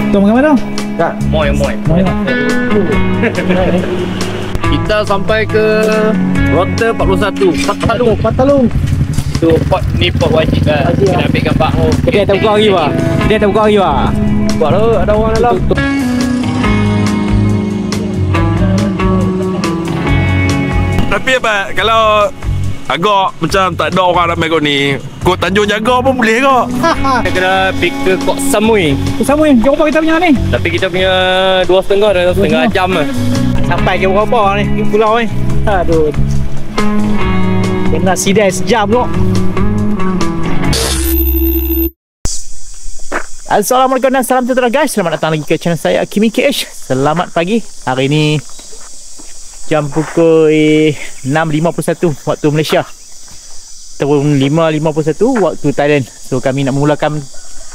Kau makan mana? Tak. Moi. Kita sampai ke Rota 41 Patalung. Tu pot ni pot wajib lah. Kena ambil gambar. Dia tak buka lagi pak. Buat lah, ada orang dalam. Tapi apa kalau agak macam tak ada orang ramai kau ni, kau Tanjung Jaga pun boleh kau. Kita kena pergi ke Kok Samui. Jauh apa kita punya ni? Tapi kita punya 2,5 jam lah. Sampai ke berapa ni? Pulau ni. Aduh. Kena sidai sejam tu. Assalamualaikum dan salam sejahtera guys. Selamat datang lagi ke channel saya Kimi KH. Selamat pagi. Hari ni jam pukul 6.51 waktu Malaysia ataupun 5.51 waktu Thailand. So kami nak memulakan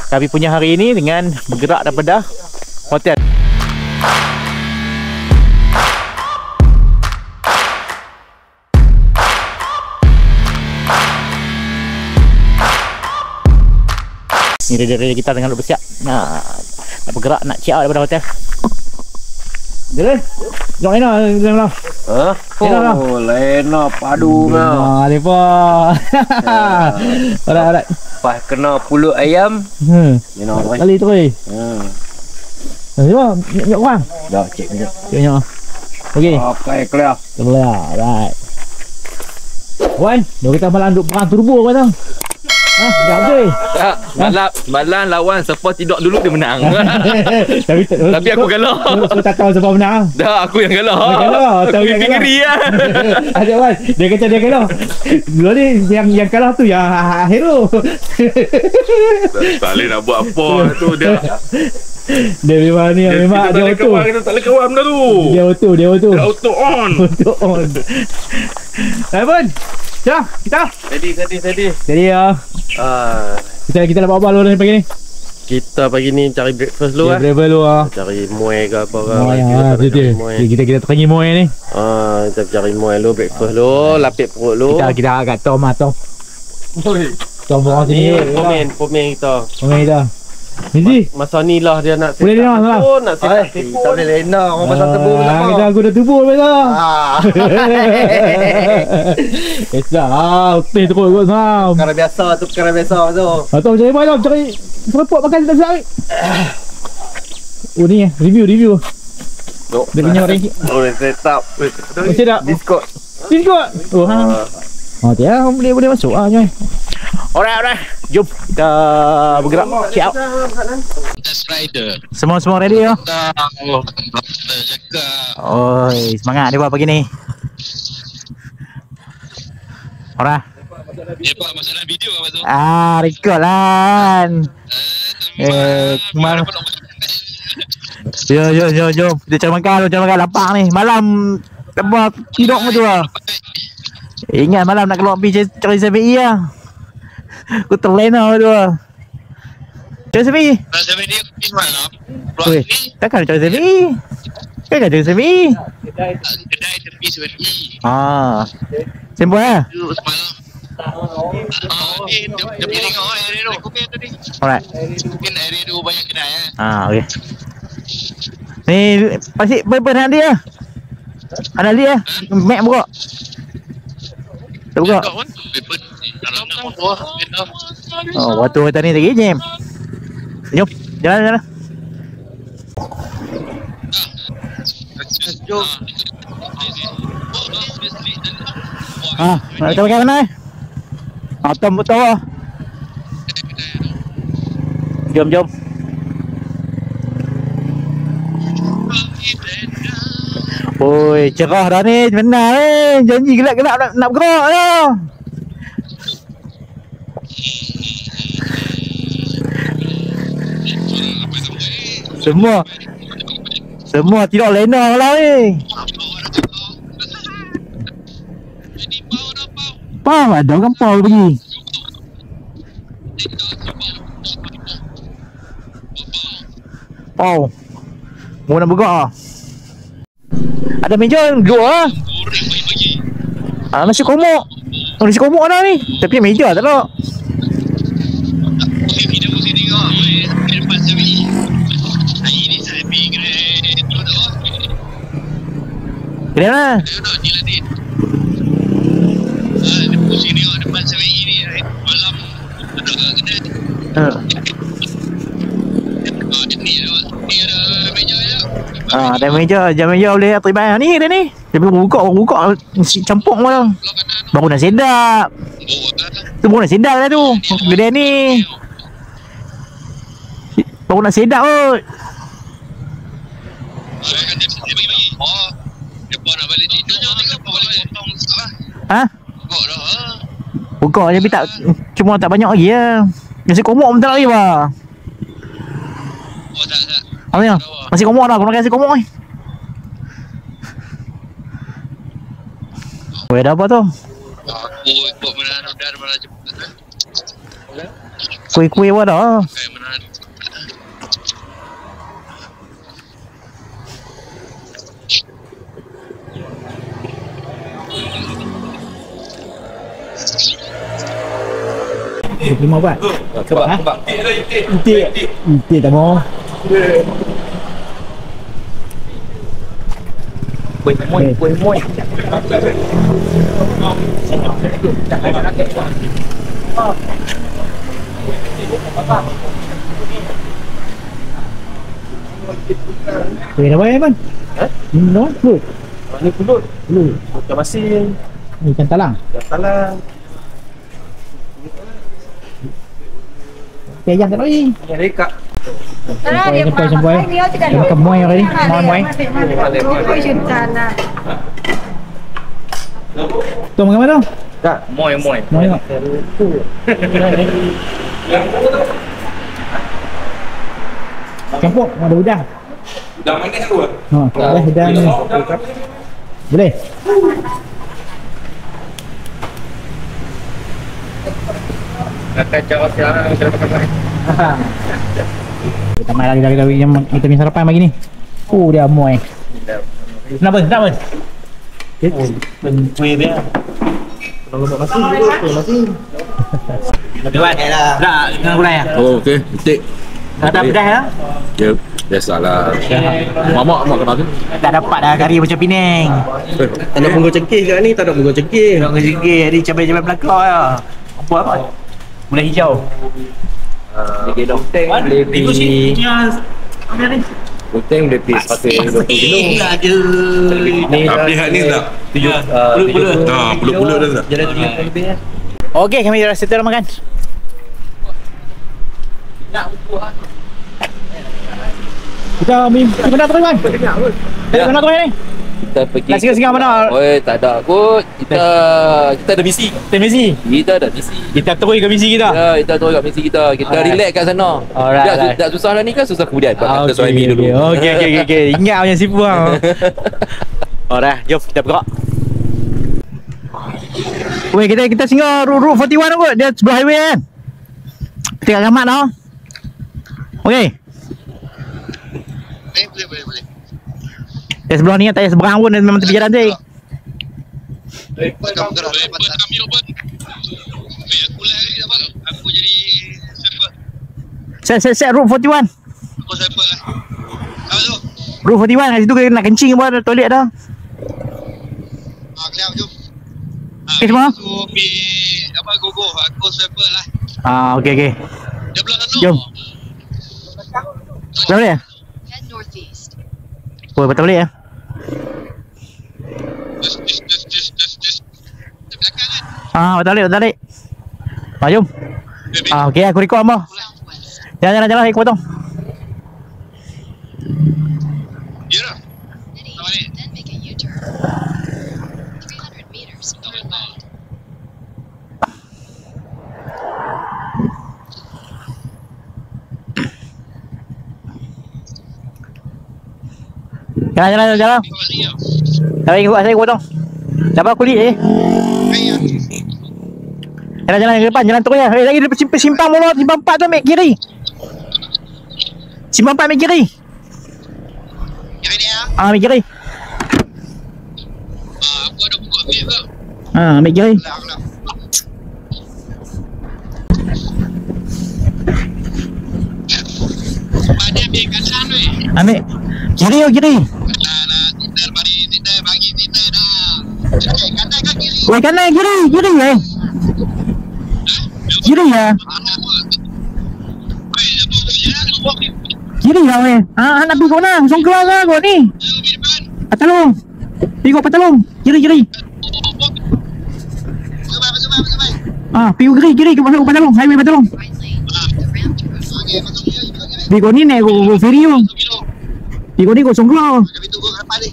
kami punya hari ini dengan bergerak daripada hotel. Ni ready kita tengah bersiap nak bergerak nak check out daripada hotel. Jalan. Jom Lena, Lena. Ha? Oh, Lena padu ngau. Lepa. Alright. Pas kena pulut ayam. Lena oi. Kali tu oi. Jom, nyok orang. Dah cek je. Nyok. Okey. Okey, clear. Clear. Right. Wan, dah kita malam duk perang turbo kata. Jap je. Tak, malam lawan siapa tidak dulu dia menang. Tapi aku kalah. Aku tak tahu siapa menang. Dah aku yang kalah. Tahu yang kalah. Ngeri lah. Ada Wan, dia kata dia kalah. Dua ni yang kalah tu yang hero. Tak boleh nak buat apa tu dia. Dia memang ni memang dia auto. Kita tak boleh kawan benda tu. Dia auto. Dia auto on. Pun. Jom, kita. Jadi ya. Kita nak buat apa dulu pagi ni? Kita pagi ni cari breakfast dulu lah. Breakfast dulu ah. Cari muai ke apa ke. Kita tengah muai ni. Kita cari muai dulu, breakfast dulu, lapik perut dulu. Kita agak tom. Tom orang sini. Pomen kita. Mesti masa ni lah dia nak boleh Lena lah. Nak set tak boleh Lena orang pasal tebu kenapa? Aku dah tebu besar. Okey terus kot sam. Perkara biasa tu. Atau cari malam cari seraput makan tak sedap. Oh ni review. Dia punya ranking. Boleh set up. Mesti tak? Discord. Oh dia boleh masuk jom. Alright. Jom kita bergerak. Check out. Test rider. Semua ready ya? Oi, semangat dia buat pagi ni. Alright. Dia buat masalah video apa tu? Record lah. Kemana? Jom. Kita cari makan lapar ni. Malam tempat tidur macam tu lah. Ingat malam nak keluar pergi cari CBE lah. Aku terlena tu lah. Cari CBE? CBE dia pergi semalam. Weh, takkan cari CBE? Kan cari CBE? Kedai tepi CBE. Sembah lah? Itu semalam. Dia pergi tengok area tu. Kopi tadi. Alright. Mungkin area tu banyak kedai okey. Ni pasti berapa dia? Ada dia? Mac buka. Tak buka. Waktu tadi lagi jam. Jom, jalan. Nak kita pakai mana? Atom betul. Jom. Oi, cerah dah ni, benar janji gelap-gelap nak bergerak dah. Semua tidak lena lah ni. Pau ada kan pau pergi. Pau. Mau nak bergerak ada meja dua nasi komok. Nasi komok ada ni. Tapi meja tak ada. Kedai mana? Dia ni lah ni. Depan sini depan sampai ini malam ada kedai. Ni ada meja je. Ada meja, jam meja boleh terima. Ni dia ni. Dia buka nasi campur malam. Baru nak sedap. Tu baru nak sedap lah tu. Kedai ni. Baru nak sedap kot. Oh, depan nak balik tidur. Depan balik potong lah. Ha? Buka dah. Buka je tapi tak, cuma tak banyak lagi lah. Nasi komok pun tak lagi bah. Oh tak. Apa ni? Nasi komok dah, aku nak nasi komok ni. Weh dah apa tu? Aku ikut menanam dan malah jemput. Kuih-kuih apa dah? Kayak menanam. Lima buat? Kebab ha? Intik tak mau. Kuih moy. Kuih dah bayar man? No, pulut. Ni pulut. Ikan masin. Ikan talang. Kaya tak lagi. Yang rekak. Dia makan muai hari ni. Muai. Tu makan mana tu? Tak, moy. Muai tak? Campur, ada udang. Dah manis tu. Boleh udang ni. Boleh? Kacau siang kita makan. Kita main lagi yang kita punya sarapan pagi ni. Dia muai. Kenapa? Kuih dia. Kalau masih. Dewan. Dah dengan gulai ah. Oh, okey. Betik. Ada pedas ah. Ya, biasalah. Mamak kenal tu. Tak dapat dah kari macam Penang. Tak ada punggul cengkeh kat ni, tak ada punggul cengkeh. Nak kerja ni cabai-cabai belakang lah. Apa? Gulai hijau. Dia gedong tank boleh pergi. Ambil ni. Tank boleh pergi pakai 20 kilo. Ni Tapi hak ni tak. pulut. Pulut-pulut dah tak. Jalan 30 lebih ah. Okey, kami dah settle makan. Kita mana terus kan? Mana terus ni? Kita pergi. Nak singgah-singgah mana? Oi, tak ada kot. Kita ada misi. Misi. Kita ada misi. Kita terus ke misi kita. Ya, kita terus kat misi kita. Kita Alright. relax kat sana. Alright. Tak susah dah ni kan, susah kemudian. Kita suami dulu. Okey. Ingat punya sipu ah. Alright, jom kita bergerak. Weh, kita singgah route 41 kot. Dia sebelah highway kan. Kita kat Gamat dah. Okey. Boleh. Dia sebelah ni tak payah seberang pun, dia memang tepi jalan je. Kau gerak lepas kami open. Aku lari dapat. Aku jadi siapa? Set route 41. Aku siapa lah. Apa tu? Route 41 kat situ kita nak kencing apa, toilet dah. Kelihap jom. Okay, semua? Aku pergi apa gogo. Aku siapa lah. Okey. Dia belah sana. Jom. Betul boleh? Head northeast. Oh, betul boleh ya? Just. Belakang kan? Betul boleh. Jom. Okey, aku record hamba. Southwest. Jalan, aku potong. Ya dah. Heading, then make a U-turn. 300 meters, turn left. Jalan. Saya potong. Dapat kulit je. Jalan ke depan, jalan terus ya. Lagi dia simpang mula, simpang 4 tu ambil kiri. Simpang 4 ambil kiri. Kira dia. Ambil kiri. Aku ada buka map ke? Ambil kiri. Lah. Dia ambil kanan weh. Ambil kiri. Nah, Tinder bagi Tinder. Kanan kan kiri? Weh, kanan, kiri weh. Kiri ya. Kiri lah weh. Nak pergi kau nak. Songkla lah kau ni. Patalong. Pergi kau patalong. Kiri. Pergi kiri ke patalong. Highway patalong. Right lane. The ramp to road. Pergi kau ni naik kau ferry tu. Pergi kau ni kau Songkla. Kami tunggu kat depan ni.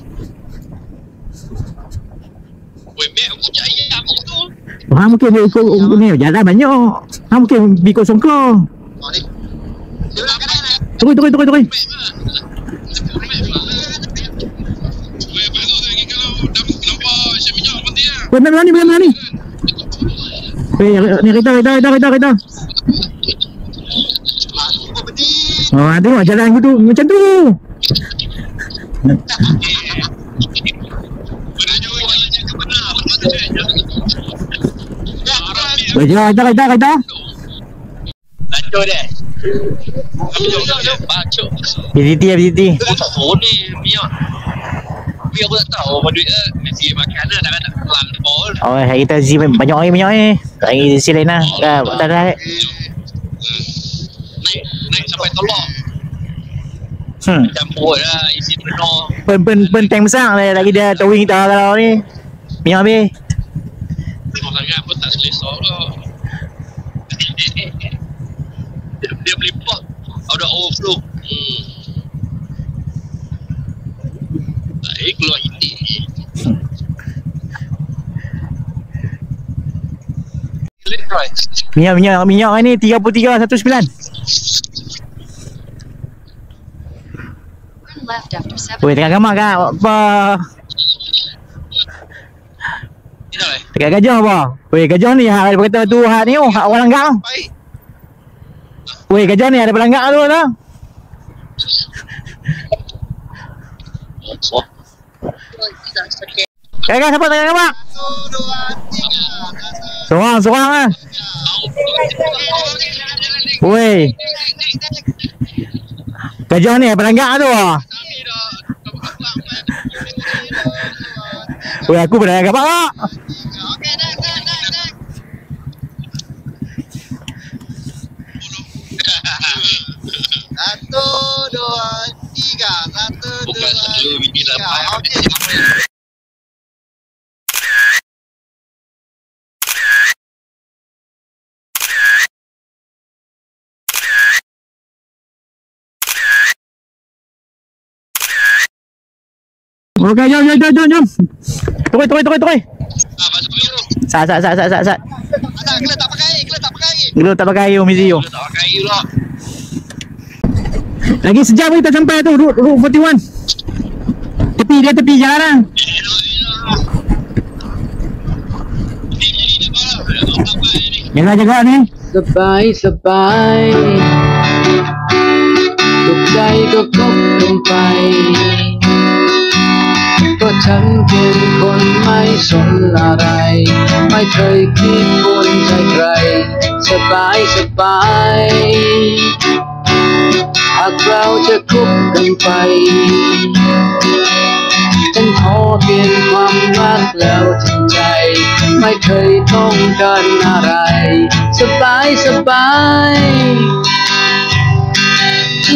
Weh, mek aku cari apa tu? Mungkin dia ikut ni jalan banyak. Mungkin pergi kau Songkla. Oh ni. Sebelah kanan lah. Turun. Weh, bagus lagi kalau nampak Syed Minyak berhenti lah. Weh, belah ni. Weh, ni kereta. Aku berhenti. Tengok jalan aku tu macam tu. Beraju jalannya ke mana? Weh, kereta. Lanjut deh. Bacuk. PCT. Aku tak tahu ni Minyak. Tapi aku tak tahu apa duit mesti makanan dah nak pelan pol. Oh, kita Z banyak orang ni. Lagi si lain lah. Tak ada. Naik sampai tolong. Campur lah isi penuh. Pen tank besar lagi dia towing kita kalau ni. Minyak habis. Tengok sangat pun tak selesa lah. Dia melipat. Ada overflow. Baik keluar ini. Minyak ni 3319. Turn left after 7. Weh, tengah gamak kak. Apa? Dekat gajah apa? Weh, gajah ni hak ada kata tu hak ni hak orang langgak. Baik. Weh, gajah ni ada pelanggar tu lah. Kakak siapa tengah gamak? 1, 2, 3. Sorang lah. Weh, gajah ni ada pelanggar tu lah. Weh, aku pernah gamak tak? Okey, dah. 1, 2, 3. 1, 2, 3. Bukan selalu biji lapan. Okey. Okey, jom. Turun. Masuk dulu. Sat. Ada, kena tak pakai. Dulu tak pakai air Mizi tu. Tak pakai pula. Lagi sejam kita sampai tu Route 41. Tepi jalan lah. Jaga ni. สบายทุกใจก็คบกันไปเพราะฉันเป็นคนไม่สนอะไรไม่เคยคิดวนใจใครสบายหากเราจะคบกันไปฉันขอเพียงความรักแล้วทั้งใจไม่เคยต้องการอะไรสบาย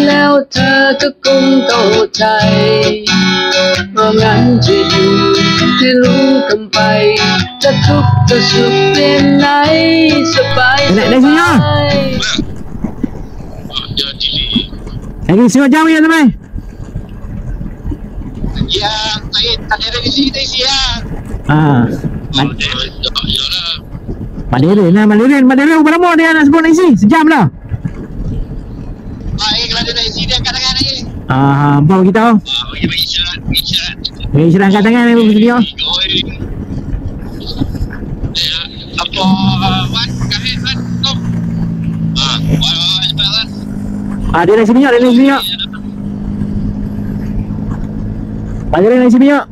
แล้วเธอก็คงเข้าใจเพราะงั้นจะอยู่ที่รู้กันไปจะทุกข์จะสุขเพียงไหนสบาย Lagi setengah jam ya teman. Ya, saya tak ada di sini ya. Mandarin berapa lama dia nak sebut isi? Sejam lah. Kalau dia nak isi dia angkat tangan lagi. Bawa kita. Bagi isyarat. Bagi isyarat angkat tangan ni video. Apa Wan kahit Wan kom. Wan cepat Wan. Dia nak isi minyak, Mandarin nak isi minyak.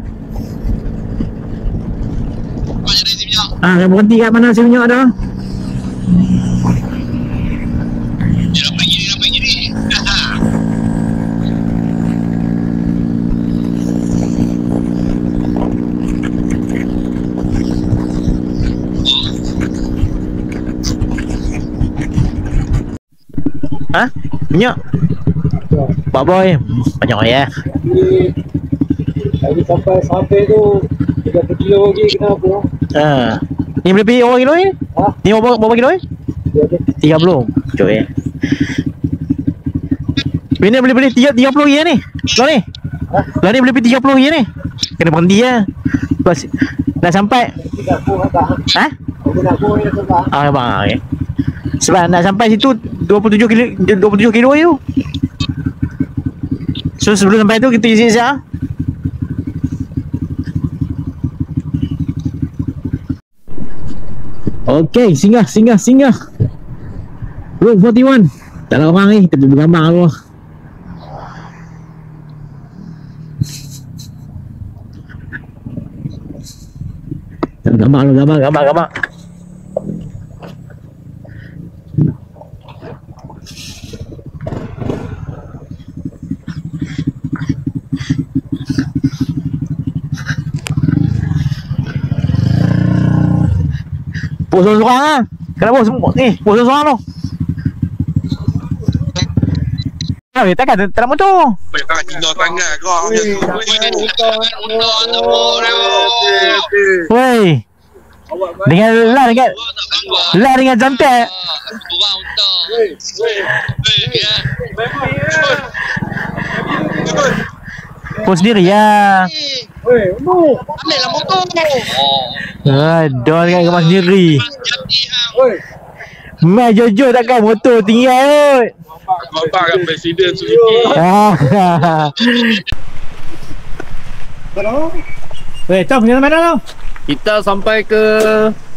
Wan jadi isi minyak. Saya berhenti kat mana isi minyak dah. Dia nak pergi ni. Ha? Minyak? Pak Boy, banyak ya. Tadi sampai tu 30 kilo lagi kenapa? Ni boleh pergi berapa kilo ni? Ha? Ni berapa kilo ni? 30. Cuk ya. Ini boleh beli 30 lagi ni. Kau ni. Lah ni boleh pergi 30 lagi ni. Kena berhenti ya. Pas dah sampai. Ha? Bang. Okay. Sebab nak sampai situ 27 kilo je. So sebelum sampai tu kita isi siap. Okey, singgah. Route 41. Tak ada orang ni, kita bergambar dulu. Gambar. Pos seorang ah. Kenapa semua ni? Pos seorang tu. Weh, takkan tak nak motor. Jangan cina sangat kau macam tu. Weh. Dengan jantai. Kurang untung. Pos sendiri ya. Ambil lah motor. Aduh, dengan kemas sendiri. Mai jujur takkan motor tinggal. Bapak kan presiden Suzuki. Weh, Tom, kita mana tau? Kita sampai ke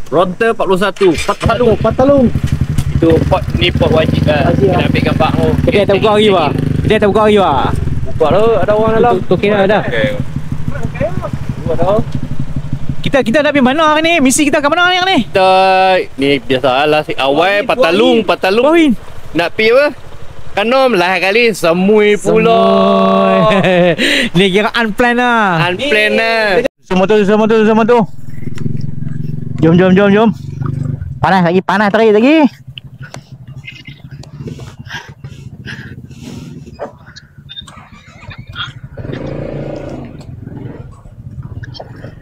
Ronte 41 Patalung. Itu port ni port wajib lah. Kena ambil gambar tu. Kita tak buka lagi pak. Buka tu ada orang dalam. Tu kira dah. Buka tu. Kita nak pergi mana ni? Misi kita ke mana ni? Kita ni biasalah awal Patalung. Win. Nak pergi apa? Kanom lah kali Semui pula. Ni kira unplanned lah. Unplanned lah. Semua tu. Jom. Panas terik lagi.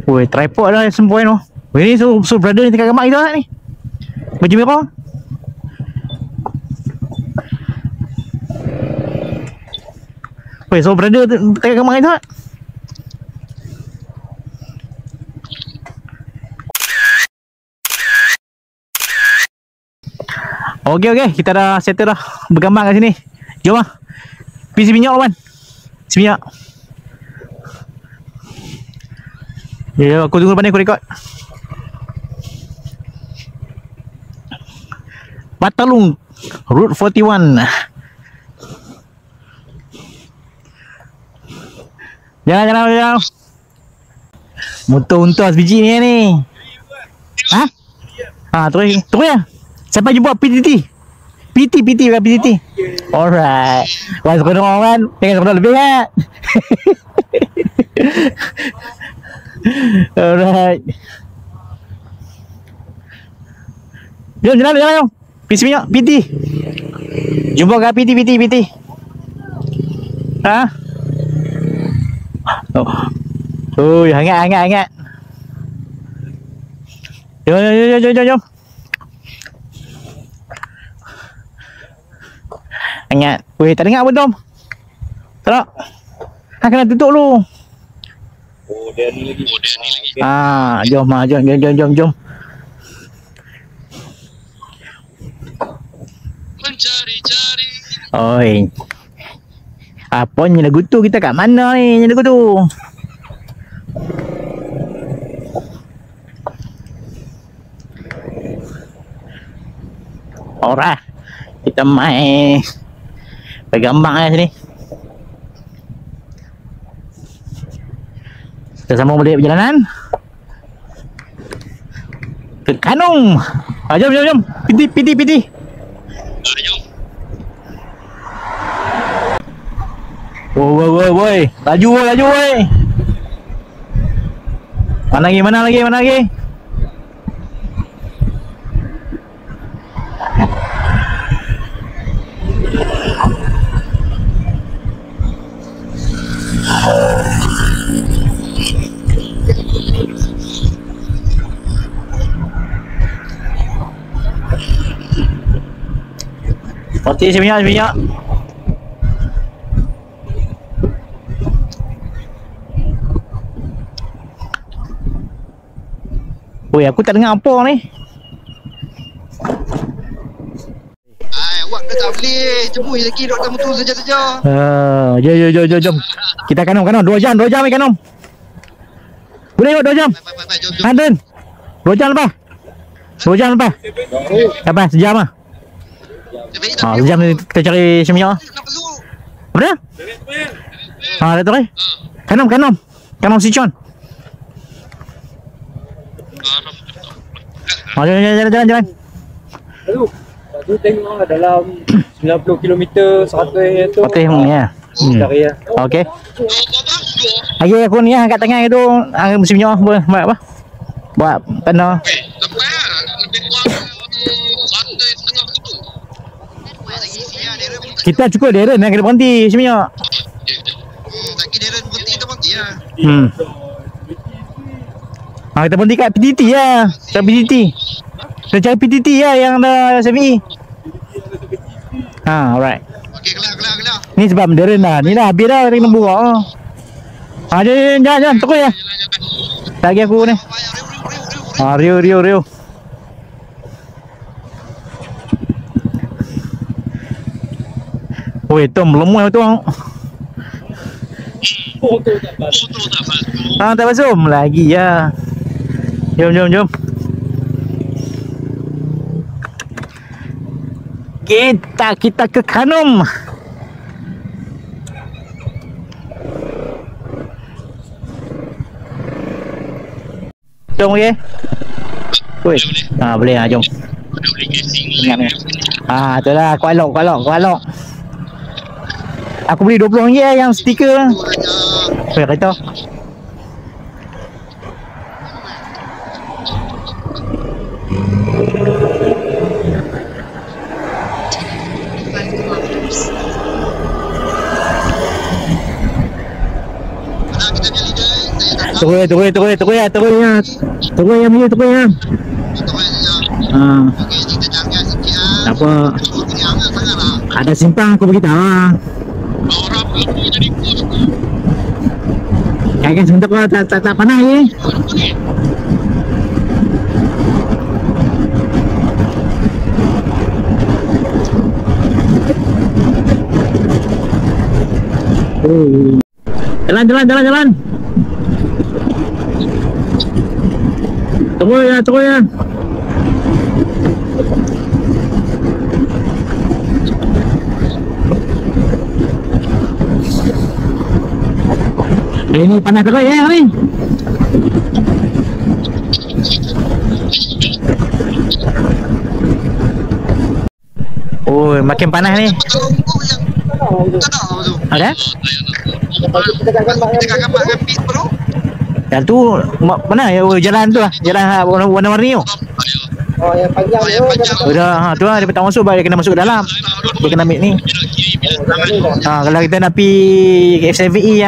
Woi, tripod dah sempoi tu. Weh, ni so brother ni tengah gambar kita ni. Baju merah. Weh, so brother tengah gambar kita. Okey, kita dah settle dah bergambar kat sini. Jom ah. Pergi si minyak lawan. Si minyak. Ya, aku tunggu depan ni, aku rekod. Patalung Route 41. Jangan. Motor untuk biji ni. Terus ya. Sampai jumpa PTT. PT. Alright. Wah, sekolah orang kan. Tengok sekolah lebih kan. Alright. Jom. Pergi minyak PT. Jumpa kat PT. Oh, hangat. Jom. Hangat. Weh, tak dengar apa Tom? Tak. Kena tutup lu. Dia ni lagi. Jom. Mencari-cari. Oi. Apa ni lagu tu? Kita kat mana ni lagu tu? Alright. Kita main bergambar sini. Kita sambung balik perjalanan ke Kanong. Jom. PT. Woi. Laju woi. Mana lagi? Seminyak. Oi, aku tak dengar apa ni. Awak dah tak boleh jemui lagi dok tamu tu saja-saja. Jom. Kita kanom 2 jam ni kanom. Boleh kot 2 jam. Baik, jom. Hanten. 2 jam lepas. 2 jam lepas. Apa? Sejam ah. Sejam ni kita cari seminyak. Tak perlu. Apa dia? Dah tu Kanom Sichuan. Jalan. Lalu, tu tengok dalam 90 km 100 tu. Okey ya. Dari ya. Okey. Lagi aku ni kat tengah itu musim nyoh buat apa? Buat tanah. Sampai lah. Lebih kurang 1.5 gitu. Kita cukup deren nak kena berhenti seminyak. Lagi dia berhenti kita berhenti lah. Kita berhenti kat PTT lah. Kat PTT. Kita cari PTT lah yang ada SME. Alright. Okey, kelar. Ni sebab deren lah. Ni dah habis dah kena buat. Jalan. Terus ya. Lagi aku ni. Rio. Oi, tu melemah tu. Foto tak masuk. Tak masuk lagi ya. Jom. Kita ke Kanom. Jom okey. Woi. Boleh jom. Dah boleh casing Ingat ni. Itulah kualok. Aku beli RM20 yang stiker. Kereta. Tunggu ya. Apa? Ada simpang aku beritahu. orang aku jadi kos tu. Kan sebentar kau tak panas je. Jalan. Tunggu ya. Ini panas terus ya ni. Oh, makin panas ni. Ada? Dan tu mana ya jalan tu lah. Jalan warna-warni tu. Oh, yang panjang tu. Udah, tu lah dia tak masuk, dia kena masuk ke dalam. Dia kena ambil ni. Kalau kita nak pergi F7E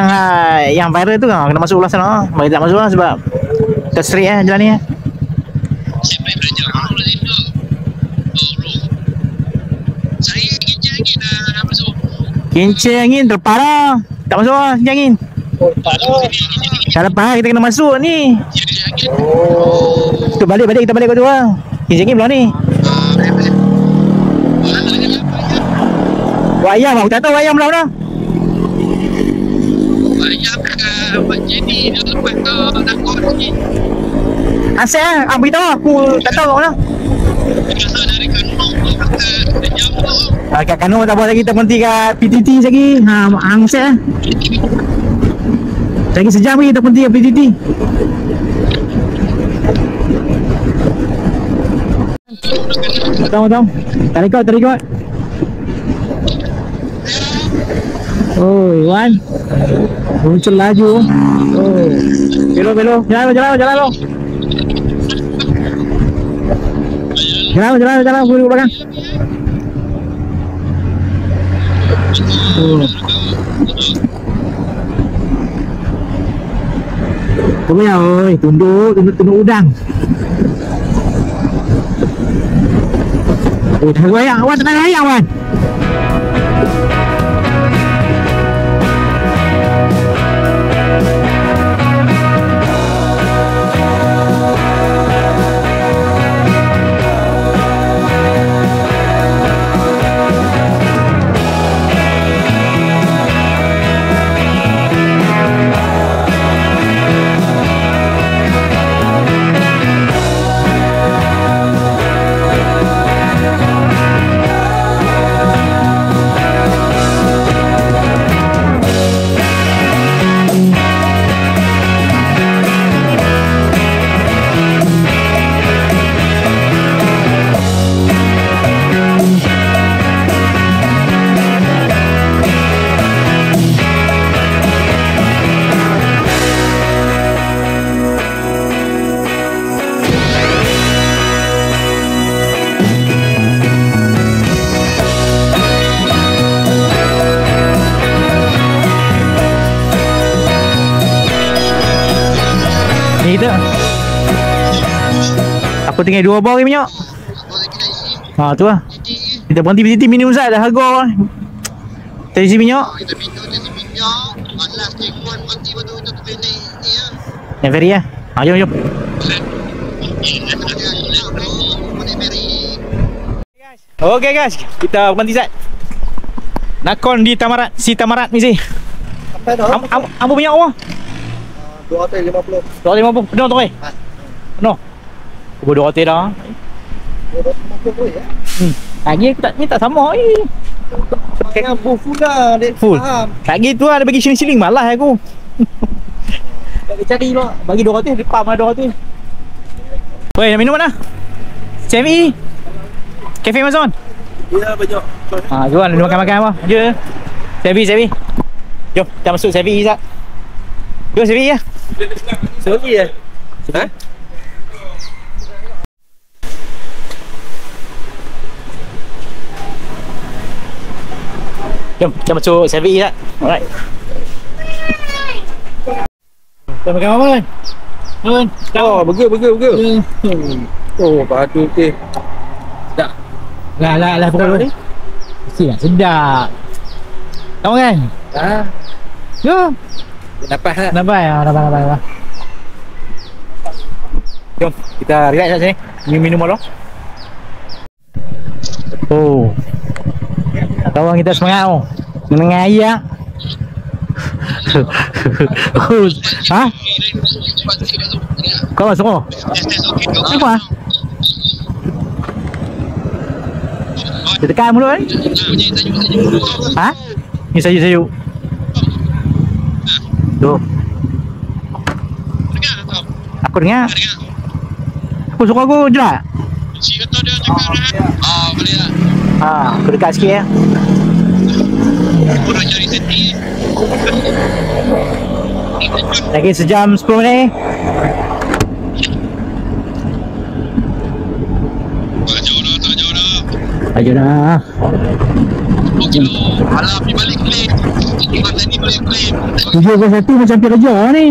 yang viral tu kena masuk belah sana. Bagi tak masuk lah sebab terserik jalan ni. Siapa yang belajar kalau di situ? Saya kincir angin dah masuk. Kincir angin terparah. Tak masuk lah kincir angin. Tak lepas kita kena masuk ni. Tu balik kita balik kat tu lah. Kincir angin belah ni. Ayam aku tak tahu ayam belah mana. Ayam kat Pak Jenny dia lepas tu nak kau ni. Asyik lah, beritahu aku tak tahu kat mana. Biasa dari Kanong ke jam tu. Kat Kanong tak buat lagi, kita berhenti kat PTT lagi. Asyik lah. Lagi sejam lagi kita berhenti kat PTT. Tahu. Tarik kau. Oh, Iwan. Muncul laju. Oh. Belok. Jalan lo. Jalan. Duduk belakang. Oh. Tunggu ya, oi. Tunduk udang. Oh, tengok ayam. Awak tengah ayam, Wan. Ni kita. Aku tinggal 2 bar minyak. Ha tu lah. Kita berhenti minum sat dah harga. Kita isi minyak. Kita minum minyak. Alas tekon berhenti betul kita naik ni ya. Yang ferry lah. Ha jom jom. Okay guys, kita berhenti sat. Nakon di Tamarat, si Tamarat ni sih. Sampai dah. Apa minyak apa? 250. 250. Penuh tu eh? Penuh. Aku 200 dah. 250 ya. Lagi aku tak sama Pakai full lah, dek. full. Faham. Lagi tu lah dia bagi siling-siling malas aku. Tak cari lah. Bagi 200, dia pam lah 200. Weh, nak minum mana? CME. Cafe Amazon. Ya, banyak. Ha, jual nak makan-makan apa? Je. Sevi. Jom, kita masuk Sevi Zat. Jom Sevi ya. Sorry ya. Ha? Jom, kita masuk Sevi Zat. Alright. Kita makan apa kan? Oh, burger. Oh, padu okey. Sedap. Lah pokok ni. Mesti sedap. Tahu kan? Ha. Jom. Dapat. Dapat. Jom, kita relax kat sini. Minum dulu. Oh. Kawan kita semangat oh. Menengah air. Ha? Kau masuk oh? Apa? Dia tekan mulut kan? Ha? Ni sayu. Tu. Aku dengar. Aku suka aku jelas. Si kata dia cakap dah. Boleh lah. Ha, aku dekat sikit ya. Aku nak cari setting. Lagi sejam 10 minit. Tak jauh dah. Ayo dah. 10 kilo. Alah, pergi balik claim. Ikan tadi boleh claim. 7.1 macam pergi kerja ni.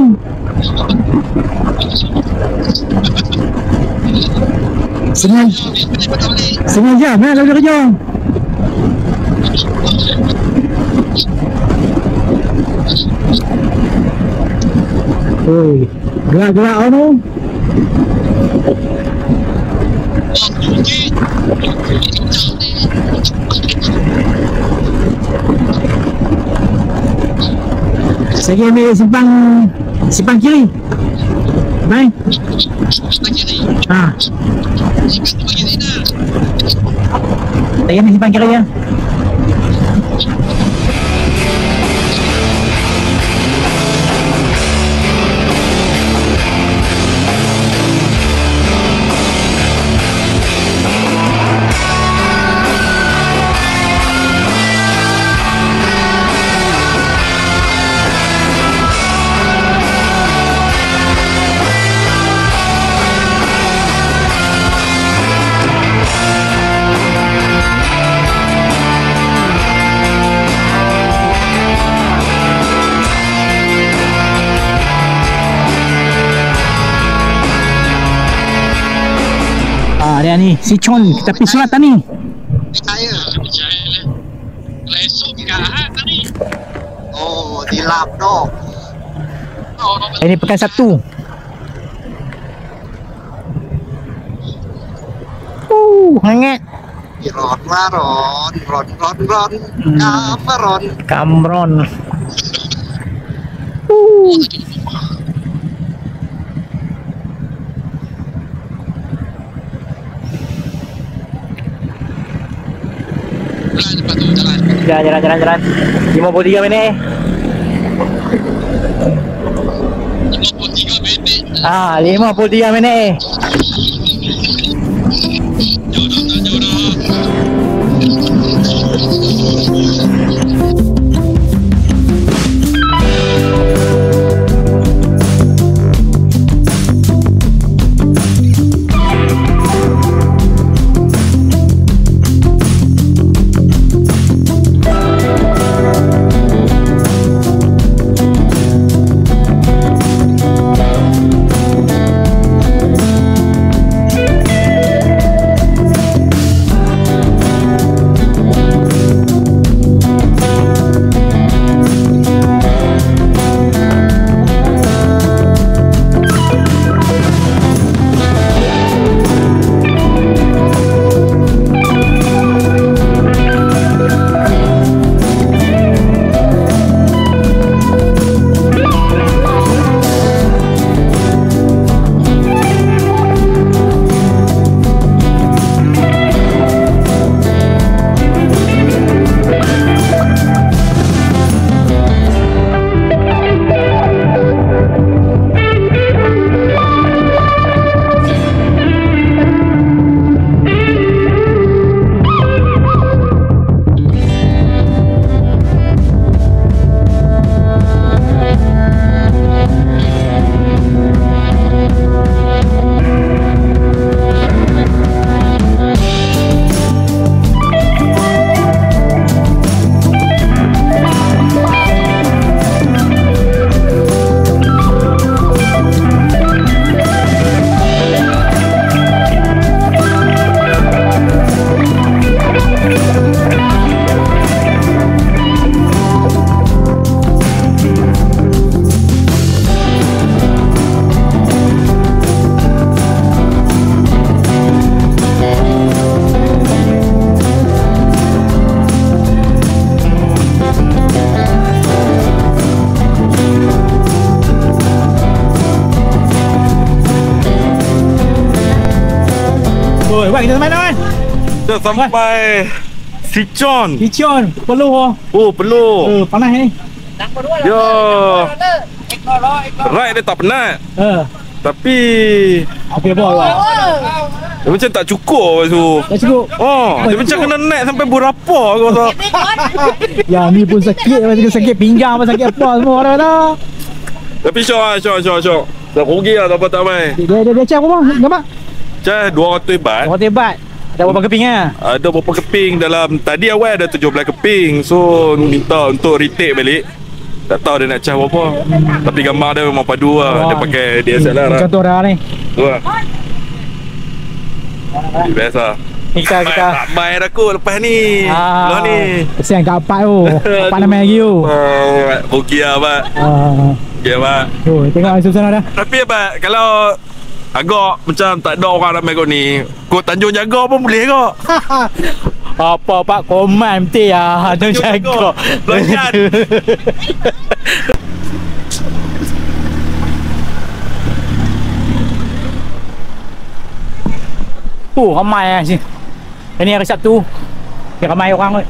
Setengah jam lah kalau kerja. Oi, gerak-gerak tu. Saya ambil simpang kiri. Baik. Ha. Saya ambil simpang kiri ya. Dia ni, si Chon, kita pergi Selatan ni. Percaya. Percaya lah. Kalau esok Oh, dilap dong. Ini pekan Sabtu. Hangat. Ron waron, ron. Kameron. Kamron. Lepas tu jalan. Jalan. 53 minit. 53 minit. 53 minit. Jauh dah. Wan, kita sampai mana, Wan? Dah sampai Sichon. Sichon, Peluh. Oh, Peluh. Panas ni. Ya. Ride dia tak penat. Tapi apa Wan? dia macam tak cukup tu. Tak cukup. Dia macam kena naik sampai berapa aku rasa. Ya, ni pun sakit, sakit pinggang apa sakit apa semua orang dah. Tapi syok. Dah rugi lah tak mai. Dia cah apa bang? Gambar? Cah 200 baht. 200 baht. Ada berapa keping ah? Ada berapa keping dalam tadi awal ada 17 keping. So minta untuk retake balik. Tak tahu dia nak cah berapa. Tapi gambar dia memang padu lah. Dia pakai DSLR lah. Macam tu dah ni. Tu lah. Biasa. Kita Tak main dah kot lepas ni. Lepas ni. Kesian kat Apat tu. Apat nama lagi tu. Rugi lah Pak. Okay Pak. Tengok asal sana dah. Tapi Pak, kalau agak macam tak ada orang ramai kot ni, kau Tanjung Jaga pun boleh kok. Apa Pak Koman betul ya. Tanjung Jaga. Belajar. Ramai lah sini. Ini hari Sabtu. Ramai orang kot.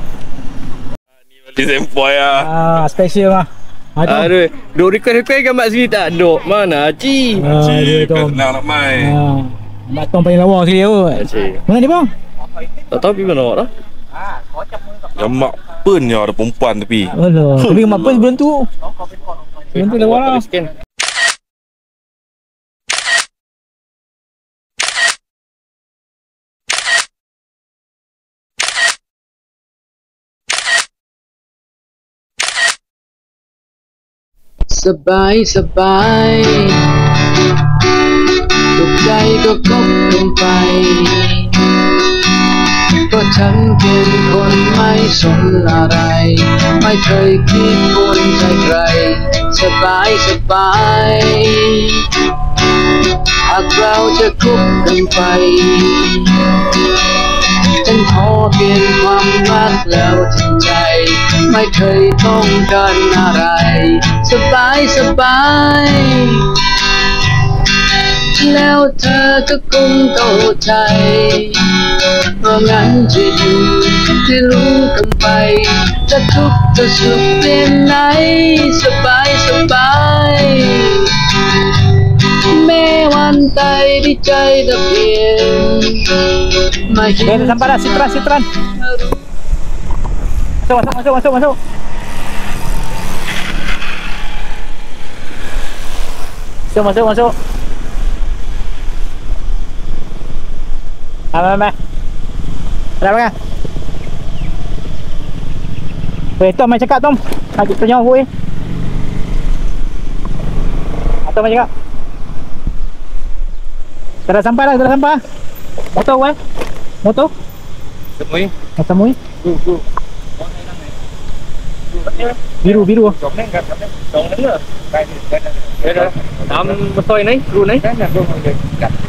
Ni balik sempoi lah. Special lah. Aduh, duk request gambar sini tak duk. Mana Haji? Cik, kau senang nak main. Mak Tom paling lawa sekali kot. Mana dia bang? Tak tahu pergi mana dah. Yang mak pun je ada perempuan tepi. Alah, tapi mak pun sebelum tu. Sebelum tu lawa lah. Sbay Tuokใจก็คบลงไปก็ ฉันเป็นคนไม่สนอะไรไม่เคยคิดบนใจใครสบายสบายหากเราจะคบกันไปฉันขอเพียงความรักแล้วทั้งใจไม่เคยต้องการอะไรสบายสบายแล้วเธอก็คงเข้าใจเพราะงั้นจะอยู่ที่รู้กันไปจะทุกข์จะสุขเพียงไหนสบายสบายแม้วันใดที่ใจจะเปลี่ยนไม่เห็น Sampai dah, Citran. Masuk. Masuk. Mai. Ada apa? Tom mai cakap Tom. Nak tanya aku ni. Tom mai cakap. Dah sampai. Motor weh. Motor? Semui. Biru. Đám tôi nấy, luôn nấy.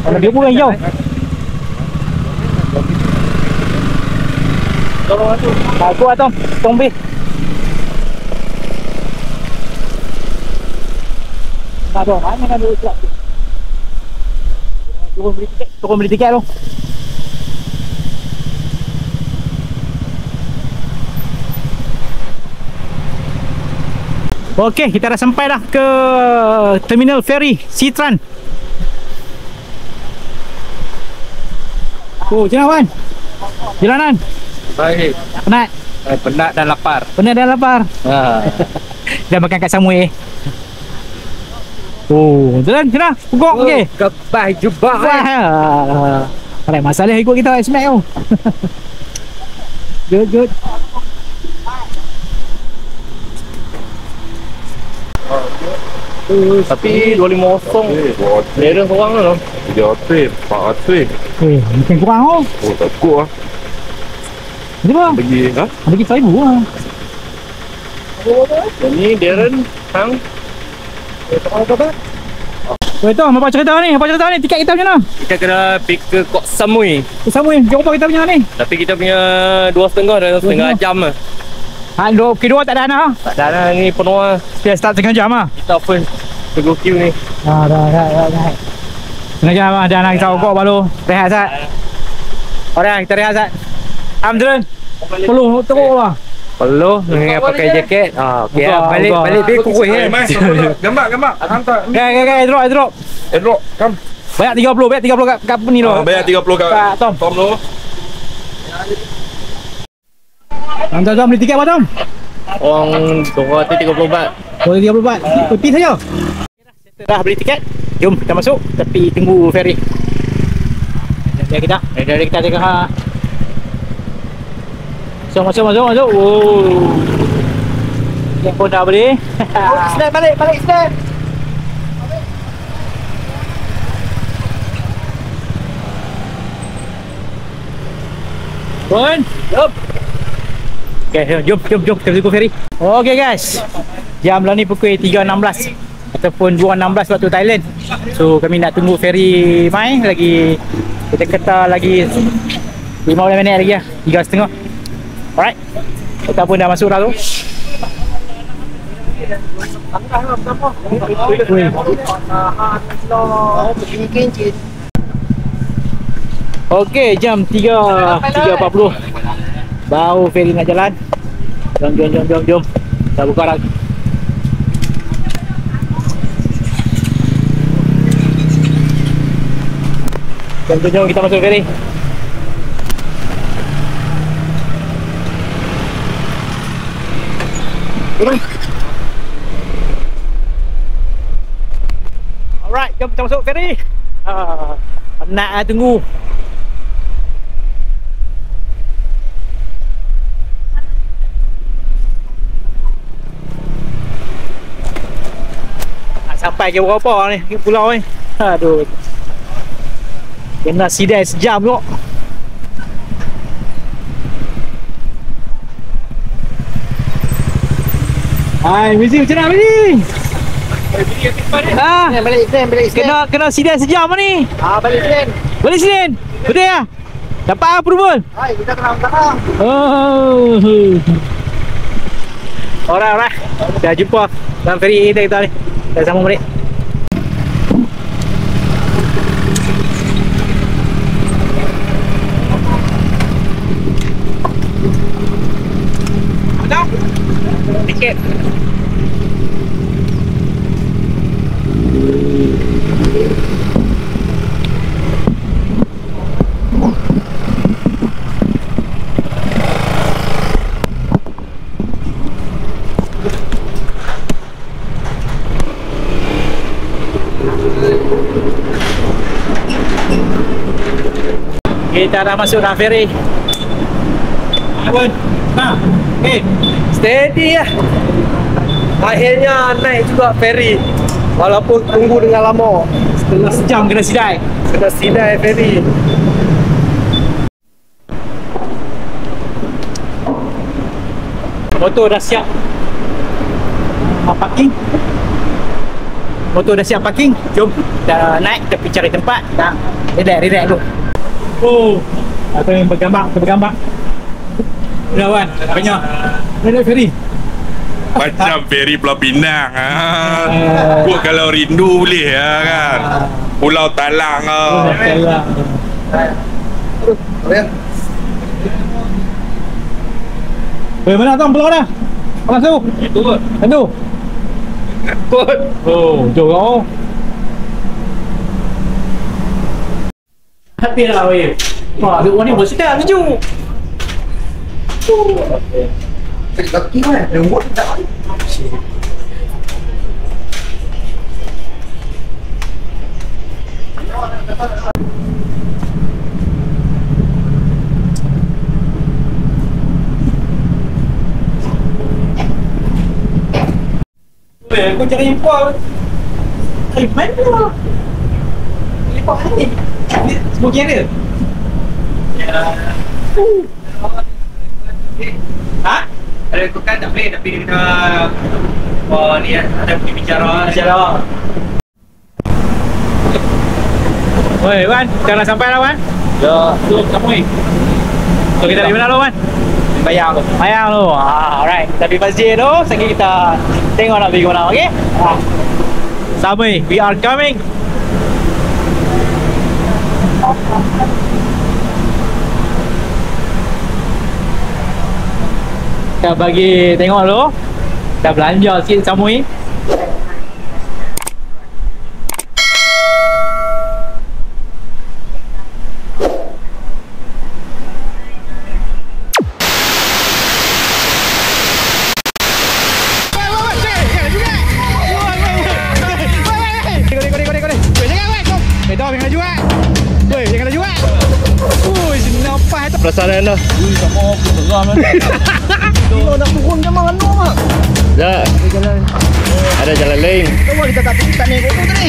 Còn biru pun hijau. Aku Tom, Tombi. Ada mana kan dulu tak? Turun beli tiket tu. Okey, kita dah sampai dah ke terminal ferry Citran. Macam mana Wan? Jalanan? Baik. Penat? Penat dan lapar. Dah makan kat Samui. Jalan. Pukul okey. Kebah jubah. Ada masalah ikut kita Smack tu. Good. Tapi 250. Lera seorang tu. 300, 400. Mungkin kurang tu. Oh, tak cukup lah. Ni bang. Bagi, Bagi 1,000 lah. Ini Darren, Hang. Tom, apa cerita ni? Tiket kita macam mana? Kita kena pergi ke Kok Samui. Samui, jauh apa kita punya ni? Tapi kita punya 2,5 dan 1,5 jam lah. Kedua tak ada anak? Tak ada lah, ni penuh lah. Dia start setengah jam lah? Kita first tunggu queue ni. Dah. Setengah jam lah, ada anak kita rokok baru. Rehat Sat. Alright, kita rehat Sat. Amdren, perlu teruk lah. Perlu dengan pakai jaket. Okey lah. Balik pergi kurus kan. Gambar. Hantar. Airdrop. Come. Banyak 30 kat ni tu. Bayar 30 kat Tom tu. Tom beli tiket apa Tom? Orang 230 baht. 230 baht. Putih saja. Dah beli tiket. Jom kita masuk tapi tunggu ferry. Dari kita tengah. Masuk. Yang pun dah beli. Snap balik snap. Pun. Jom. Okay, jom kita tunggu ferry. Okay guys. Jam lah ni pukul 3.16 ataupun 2.16 waktu Thailand. So kami nak tunggu ferry mai lagi. Kita kata lagi 15 minit lagi lah. 3.30. Alright. Kita pun dah masuk dah tu. Okey, jam 3.40. Baru ferry nak jalan. Jom. Kita buka rak. Jom kita masuk ferry. Alright, jom kita masuk ferry. Penat lah tunggu. Nak sampai ke berapa ni pulau ni? Aduh. Kena sidai sejam tu. Hai, Mizi macam mana Mizi? Balik Senin. Kena sidai sejam ni. Balik Senin. Balik Senin. Betul ya? Dapat apa Rubul? Hai, kita kena belakang. Oh. Alright. Dah jumpa dalam ferry kita ni. Dah sambung balik. Betul? Tiket. Kita dah masuk dalam ferry. Abang, okay. Steady lah. Akhirnya naik juga ferry. Walaupun tunggu dengan lama. Setengah sejam kena sidai. Kena sidai ferry. Motor dah siap parking. Motor dah siap parking. Jom dah naik, kita pergi cari tempat. Dah relax dulu. Oh, apa yang bergambar. Dah Wan, banyak. Naik ferry. Macam ferry Pulau Pinang Gua kalau rindu boleh kan. Pulau Talang Mana tong pulau dah? Masuk. Itu. Kot. Oh, jom kau. Happy lah weh. Wah, duk ni bersedap sejuk. Kaki mana? Lembut tak? Aku cari impor. Mana? Impor ni. Ni smoking ada? Ya. Ha? Ada tu kan tak boleh, tapi dia kena ni ada pergi bicara. Oi, Wan, kita dah sampai dah Wan. Ya, Tu kamu ni. So kita dari mana lu Wan? bayar tu. Bayang lu. Alright. Kita pergi masjid tu, sekali kita tengok nak pergi mana, okey? Samui, we are coming. Kita bagi tengok dulu. Kita belanja sikit Samui. Perasaan dah. Sama geram kan. Kita nak turun ke mana mak? Tak. Ada jalan lain. Kenapa kita tak naik motor tadi?